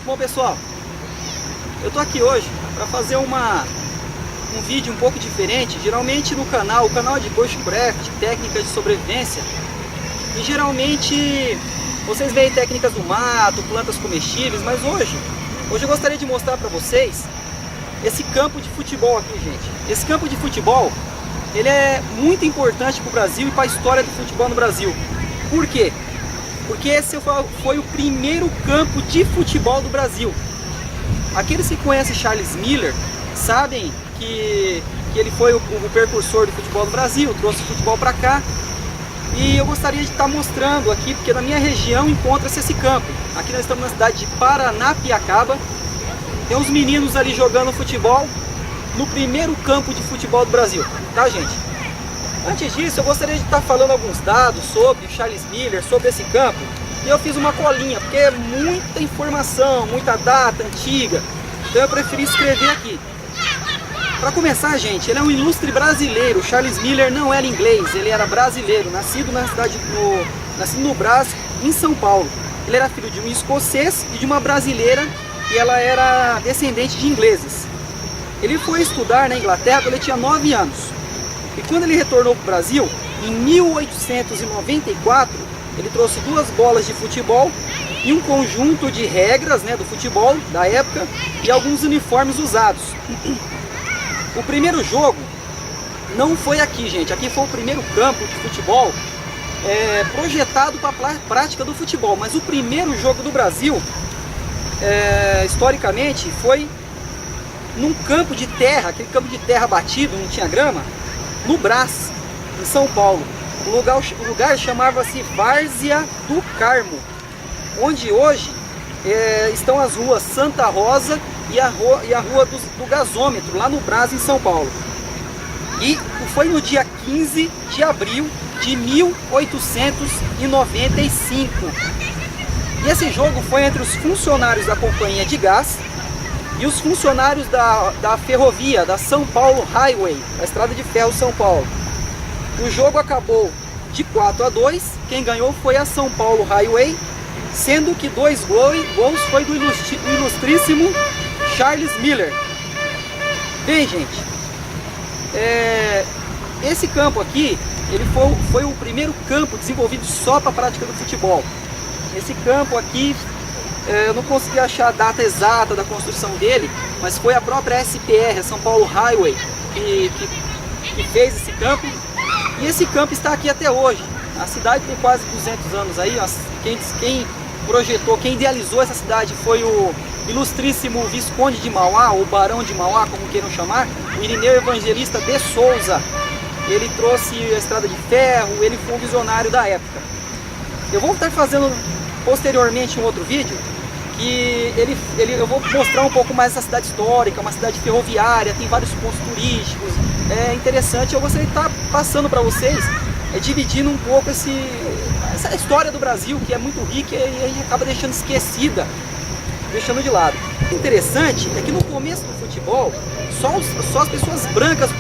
Bom, pessoal, eu tô aqui hoje para fazer um vídeo um pouco diferente. Geralmente no canal, o canal é de bushcraft, técnicas de sobrevivência, e geralmente vocês veem técnicas do mato, plantas comestíveis, mas hoje eu gostaria de mostrar para vocês esse campo de futebol aqui, gente. Esse campo de futebol, ele é muito importante para o Brasil e para a história do futebol no Brasil. Por quê? Porque esse foi o primeiro campo de futebol do Brasil. Aqueles que conhecem Charles Miller sabem que ele foi o precursor do futebol do Brasil, trouxe o futebol para cá. E eu gostaria de estar mostrando aqui, porque na minha região encontra-se esse campo. Aqui nós estamos na cidade de Paranapiacaba. Tem uns meninos ali jogando futebol no primeiro campo de futebol do Brasil, tá, gente? Antes disso, eu gostaria de estar falando alguns dados sobre o Charles Miller, sobre esse campo. E eu fiz uma colinha, porque é muita informação, muita data antiga. Então eu preferi escrever aqui. Para começar, gente, ele é um ilustre brasileiro. Charles Miller não era inglês, ele era brasileiro, nascido no Brás, em São Paulo. Ele era filho de um escocês e de uma brasileira, e ela era descendente de ingleses. Ele foi estudar na Inglaterra quando ele tinha 9 anos. E quando ele retornou para o Brasil, em 1894, ele trouxe 2 bolas de futebol e um conjunto de regras, né, do futebol da época e alguns uniformes usados. O primeiro jogo não foi aqui, gente. Aqui foi o primeiro campo de futebol projetado para a prática do futebol. Mas o primeiro jogo do Brasil, historicamente, foi num campo de terra, aquele campo de terra batido, não tinha grama, no Brás, em São Paulo. O lugar chamava-se Várzea do Carmo, onde hoje estão as ruas Santa Rosa e a rua do Gasômetro, lá no Brás, em São Paulo. E foi no dia 15 de abril de 1895. E esse jogo foi entre os funcionários da Companhia de Gás e os funcionários da ferrovia, da São Paulo Highway, da Estrada de Ferro São Paulo. O jogo acabou de 4-2, quem ganhou foi a São Paulo Highway, sendo que 2 gols foi do ilustríssimo Charles Miller. Bem, gente, esse campo aqui, ele foi o primeiro campo desenvolvido só para a prática do futebol. Esse campo aqui, eu não consegui achar a data exata da construção dele, mas foi a própria SPR, a São Paulo Highway, que fez esse campo. E esse campo está aqui até hoje. A cidade tem quase 200 anos aí. Quem projetou, quem idealizou essa cidade foi o ilustríssimo Visconde de Mauá, ou Barão de Mauá, como queiram chamar, o Irineu Evangelista de Souza. Ele trouxe a estrada de ferro, ele foi um visionário da época. Eu vou estar fazendo posteriormente um outro vídeo que eu vou mostrar um pouco mais essa cidade histórica, uma cidade ferroviária, tem vários pontos turísticos, é interessante. Eu gostaria de estar passando para vocês, dividindo um pouco essa história do Brasil, que é muito rica e a gente acaba deixando esquecida, deixando de lado. O interessante é que no começo do futebol, só as pessoas brancas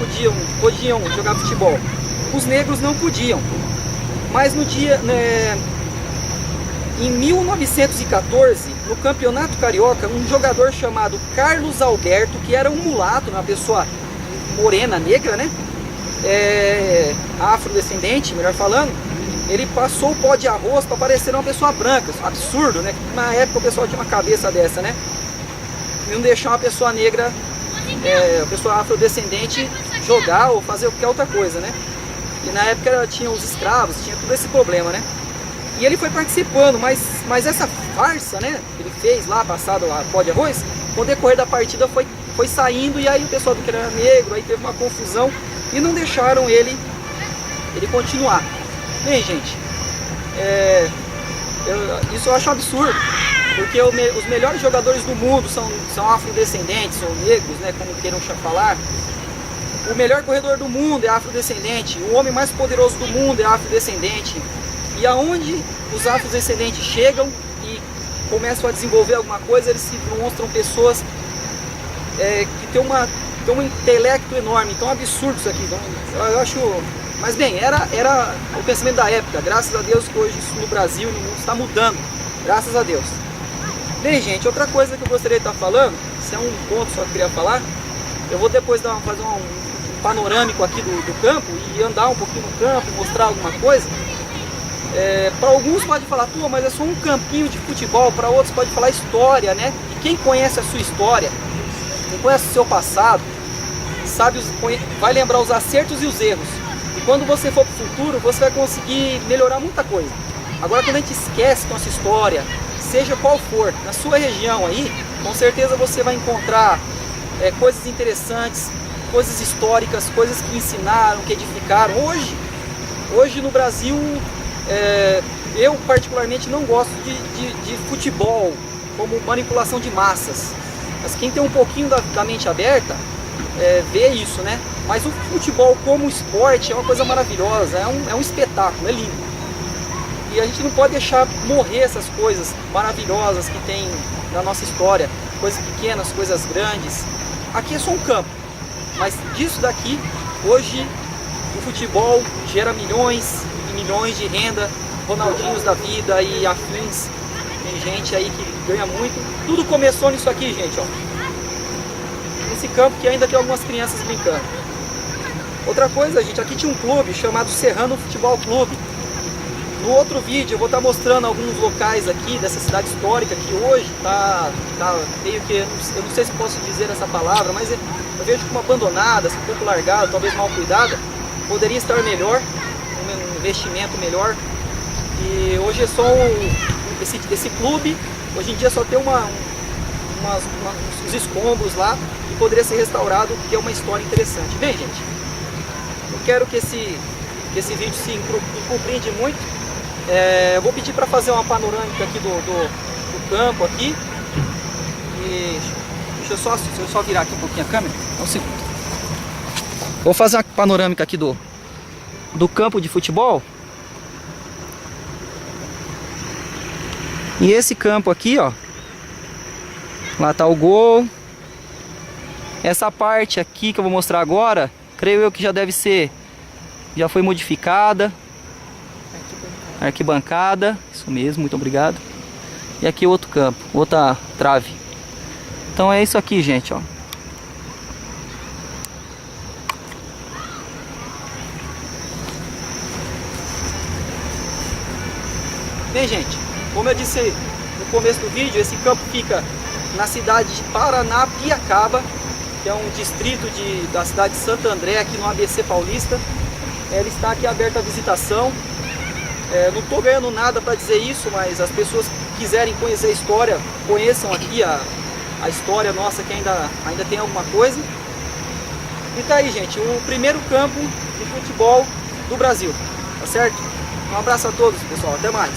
podiam jogar futebol, os negros não podiam. Mas em 1914, no Campeonato Carioca, um jogador chamado Carlos Alberto, que era um mulato, uma pessoa morena, negra, né? Afrodescendente, melhor falando, ele passou o pó de arroz para parecer uma pessoa branca. Absurdo, né? Na época o pessoal tinha uma cabeça dessa, né? E não deixar uma pessoa negra, uma pessoa afrodescendente jogar ou fazer qualquer outra coisa, né? E na época tinha os escravos, tinha todo esse problema, né? E ele foi participando, mas essa farsa, né, que ele fez lá, passado lá, pó de arroz, com o decorrer da partida foi saindo, e aí o pessoal do que era negro, aí teve uma confusão e não deixaram ele continuar. Bem, gente, isso eu acho um absurdo, porque os melhores jogadores do mundo são afrodescendentes, ou negros, né, como queiram falar. O melhor corredor do mundo é afrodescendente, o homem mais poderoso do mundo é afrodescendente. E aonde os afrodescendentes chegam e começam a desenvolver alguma coisa, eles se demonstram pessoas que têm um intelecto enorme. Então é um absurdo isso aqui. Então, eu acho... Mas bem, era o pensamento da época. Graças a Deus que hoje isso no Brasil e no mundo está mudando. Graças a Deus. Bem, gente, outra coisa que eu gostaria de estar falando, isso é um ponto só que eu queria falar. Eu vou depois fazer um panorâmico aqui do campo e andar um pouquinho no campo, mostrar alguma coisa. Para alguns pode falar, pô, mas é só um campinho de futebol. Para outros pode falar história, né? E quem conhece a sua história, quem conhece o seu passado, sabe, vai lembrar os acertos e os erros. E quando você for para o futuro, você vai conseguir melhorar muita coisa. Agora, quando a gente esquece nossa história, seja qual for, na sua região aí, com certeza você vai encontrar coisas interessantes, coisas históricas, coisas que ensinaram, que edificaram. Hoje no Brasil, eu particularmente não gosto de futebol como manipulação de massas. Mas quem tem um pouquinho da mente aberta, vê isso, né? Mas o futebol como esporte é uma coisa maravilhosa, é um espetáculo, é lindo. E a gente não pode deixar morrer essas coisas maravilhosas que tem na nossa história, coisas pequenas, coisas grandes. Aqui é só um campo, mas disso daqui, hoje o futebol gera milhões e milhões de renda, Ronaldinhos da vida e afins. Tem gente aí que ganha muito. Tudo começou nisso aqui, gente, ó. Esse campo que ainda tem algumas crianças brincando. Outra coisa, gente, aqui tinha um clube chamado Serrano Futebol Clube. No outro vídeo eu vou estar mostrando alguns locais aqui dessa cidade histórica que hoje tá meio que, eu não sei se posso dizer essa palavra, mas eu vejo como abandonada, um pouco largada, talvez mal cuidada. Poderia estar melhor, um investimento melhor. E hoje é só esse clube, hoje em dia só tem uns escombros lá e poderia ser restaurado, que é uma história interessante. Bem, gente, eu quero que esse vídeo se compreende muito. Eu vou pedir para fazer uma panorâmica aqui do campo aqui. E deixa eu só virar aqui um pouquinho a câmera. Um segundo. Vou fazer uma panorâmica aqui do campo de futebol. E esse campo aqui, ó, lá tá o gol. Essa parte aqui que eu vou mostrar agora, creio eu que já foi modificada. Arquibancada, isso mesmo, muito obrigado. E aqui outro campo, outra trave. Então é isso aqui, gente, ó. Bem, gente, como eu disse no começo do vídeo, esse campo fica na cidade de Paranapiacaba, que é um distrito da cidade de Santo André, aqui no ABC Paulista. Ele está aqui aberto à visitação. Não estou ganhando nada para dizer isso, mas as pessoas que quiserem conhecer a história, conheçam aqui a história nossa, que ainda tem alguma coisa. E tá aí, gente, o primeiro campo de futebol do Brasil, tá certo? Um abraço a todos, pessoal, até mais.